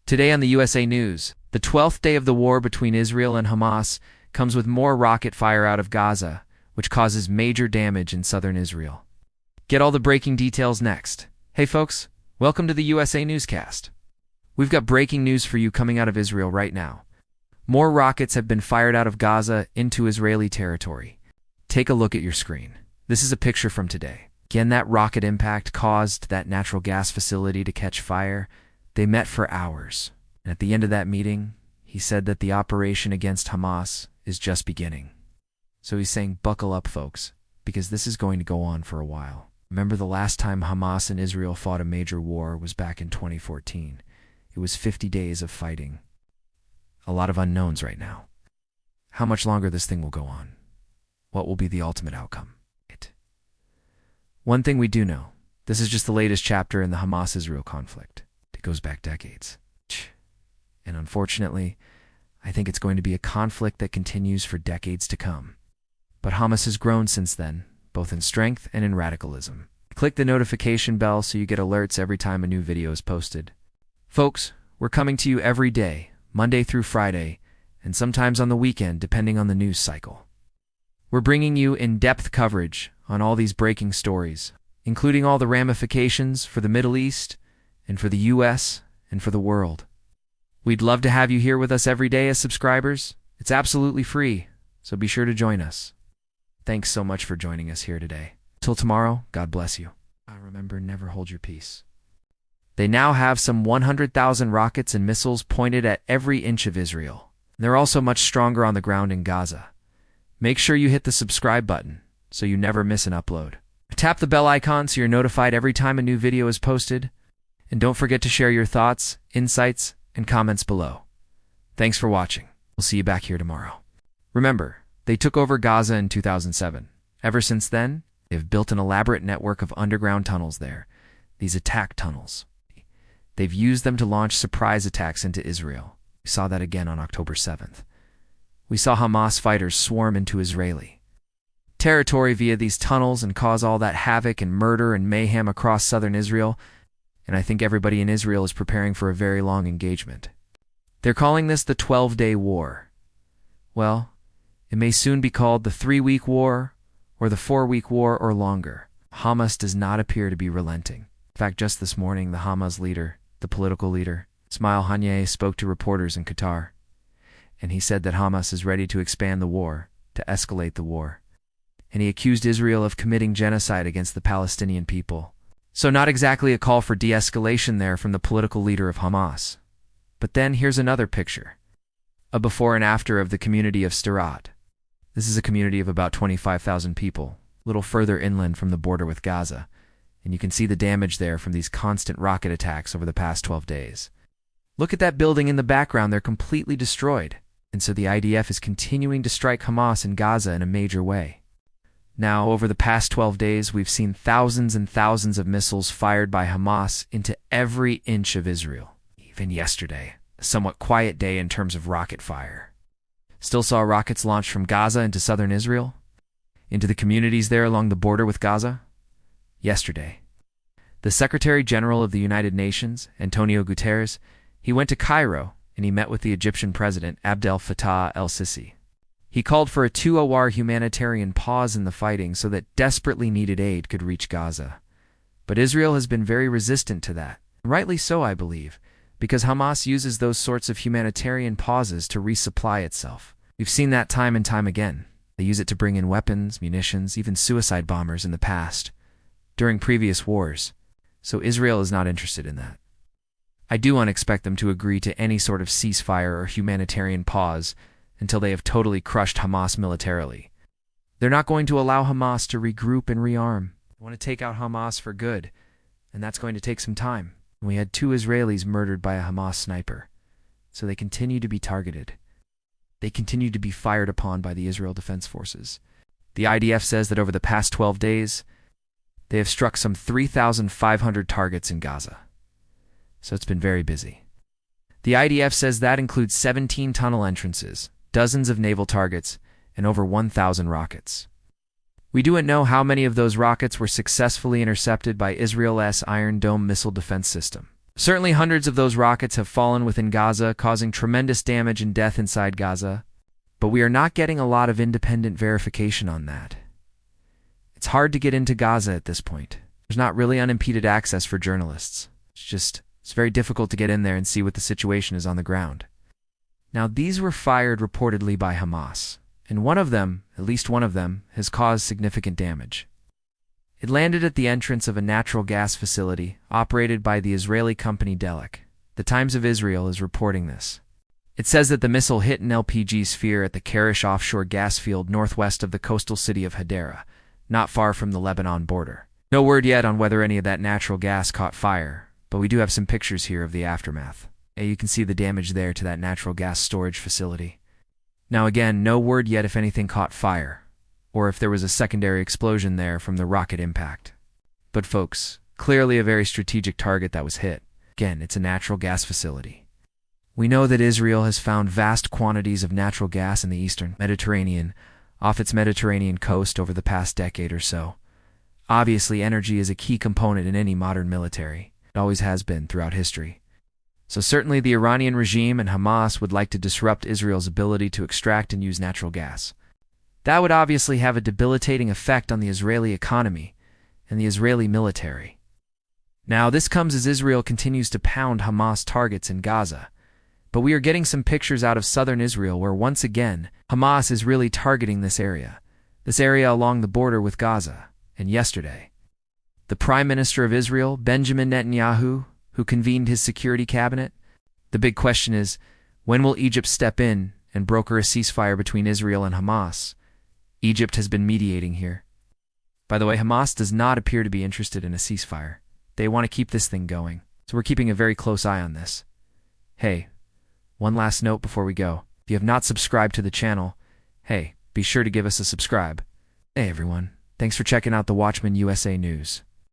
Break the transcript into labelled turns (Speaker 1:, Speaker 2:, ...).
Speaker 1: Today on the USA News, the 12th day of the war between Israel and Hamas comes with more rocket fire out of Gaza, which causes major damage in southern Israel. Get all the breaking details next. Hey folks, welcome to the USA Newscast. We've got breaking news for you coming out of Israel right now. More rockets have been fired out of Gaza into Israeli territory. Take a look at your screen. This is a picture from today. Again, that rocket impact caused that natural gas facility to catch fire. They met for hours, and at the end of that meeting, he said that the operation against Hamas is just beginning. So he's saying, buckle up, folks, because this is going to go on for a while. Remember, the last time Hamas and Israel fought a major war was back in 2014. It was 50 days of fighting. A lot of unknowns right now. How much longer this thing will go on? What will be the ultimate outcome? One thing we do know, this is just the latest chapter in the Hamas-Israel conflict. It goes back decades. And unfortunately, I think it's going to be a conflict that continues for decades to come. But Hamas has grown since then, both in strength and in radicalism. Click the notification bell so you get alerts every time a new video is posted. Folks, we're coming to you every day, Monday through Friday, and sometimes on the weekend depending on the news cycle. We're bringing you in-depth coverage on all these breaking stories, including all the ramifications for the Middle East, and for the US, and for the world. We'd love to have you here with us every day as subscribers. It's absolutely free, so be sure to join us. Thanks so much for joining us here today. Till tomorrow, God bless you. Remember, never hold your peace. They now have some 100,000 rockets and missiles pointed at every inch of Israel. They're also much stronger on the ground in Gaza. Make sure you hit the subscribe button so you never miss an upload. Tap the bell icon so you're notified every time a new video is posted. And don't forget to share your thoughts, insights, and comments below. Thanks for watching. We'll see you back here tomorrow. Remember, they took over Gaza in 2007. Ever since then, they've built an elaborate network of underground tunnels there, these attack tunnels. They've used them to launch surprise attacks into Israel. We saw that again on October 7th. We saw Hamas fighters swarm into Israeli territory via these tunnels and cause all that havoc and murder and mayhem across southern Israel. And I think everybody in Israel is preparing for a very long engagement. They're calling this the 12-day war. Well, it may soon be called the 3-week war, or the 4-week war, or longer. Hamas does not appear to be relenting. In fact, just this morning, the Hamas leader, the political leader, Ismail Haniyeh, spoke to reporters in Qatar. And he said that Hamas is ready to expand the war, to escalate the war. And he accused Israel of committing genocide against the Palestinian people. So not exactly a call for de-escalation there from the political leader of Hamas. But then here's another picture. A before and after of the community of Sderot. This is a community of about 25,000 people, a little further inland from the border with Gaza. And you can see the damage there from these constant rocket attacks over the past 12 days. Look at that building in the background, they're completely destroyed. And so the IDF is continuing to strike Hamas in Gaza in a major way. Now, over the past 12 days, we've seen thousands and thousands of missiles fired by Hamas into every inch of Israel. Even yesterday, a somewhat quiet day in terms of rocket fire. Still saw rockets launched from Gaza into southern Israel, into the communities there along the border with Gaza. Yesterday, the Secretary General of the United Nations, Antonio Guterres, he went to Cairo and he met with the Egyptian President Abdel Fattah el-Sisi. He called for a 2-hour humanitarian pause in the fighting so that desperately needed aid could reach Gaza. But Israel has been very resistant to that. Rightly so, I believe, because Hamas uses those sorts of humanitarian pauses to resupply itself. We've seen that time and time again. They use it to bring in weapons, munitions, even suicide bombers in the past, during previous wars. So Israel is not interested in that. I do not expect them to agree to any sort of ceasefire or humanitarian pause until they have totally crushed Hamas militarily. They're not going to allow Hamas to regroup and rearm. They want to take out Hamas for good, and that's going to take some time. We had 2 Israelis murdered by a Hamas sniper, so they continue to be targeted. They continue to be fired upon by the Israel Defense Forces. The IDF says that over the past 12 days, they have struck some 3,500 targets in Gaza. So it's been very busy. The IDF says that includes 17 tunnel entrances, dozens of naval targets, and over 1,000 rockets. We don't know how many of those rockets were successfully intercepted by Israel's Iron Dome missile defense system. Certainly hundreds of those rockets have fallen within Gaza, causing tremendous damage and death inside Gaza, but we are not getting a lot of independent verification on that. It's hard to get into Gaza at this point. There's not really unimpeded access for journalists. It's very difficult to get in there and see what the situation is on the ground. Now, these were fired reportedly by Hamas, and one of them, at least one of them, has caused significant damage. It landed at the entrance of a natural gas facility operated by the Israeli company Delek. The Times of Israel is reporting this. It says that the missile hit an LPG sphere at the Karish offshore gas field northwest of the coastal city of Hadera, not far from the Lebanon border. No word yet on whether any of that natural gas caught fire, but we do have some pictures here of the aftermath. You can see the damage there to that natural gas storage facility. Now again, no word yet if anything caught fire, or if there was a secondary explosion there from the rocket impact. But folks, clearly a very strategic target that was hit. Again, it's a natural gas facility. We know that Israel has found vast quantities of natural gas in the eastern Mediterranean, off its Mediterranean coast over the past decade or so. Obviously, energy is a key component in any modern military. It always has been throughout history. So certainly the Iranian regime and Hamas would like to disrupt Israel's ability to extract and use natural gas. That would obviously have a debilitating effect on the Israeli economy and the Israeli military. Now, this comes as Israel continues to pound Hamas targets in Gaza. But we are getting some pictures out of southern Israel where, once again, Hamas is really targeting this area along the border with Gaza. And yesterday, the Prime Minister of Israel, Benjamin Netanyahu, who convened his security cabinet, the big question is, when will Egypt step in and broker a ceasefire between Israel and Hamas? Egypt has been mediating here. By the way, Hamas does not appear to be interested in a ceasefire. They want to keep this thing going, so we're keeping a very close eye on this. Hey, one last note before we go. If you have not subscribed to the channel, hey, be sure to give us a subscribe. Hey everyone, thanks for checking out the Watchman USA News.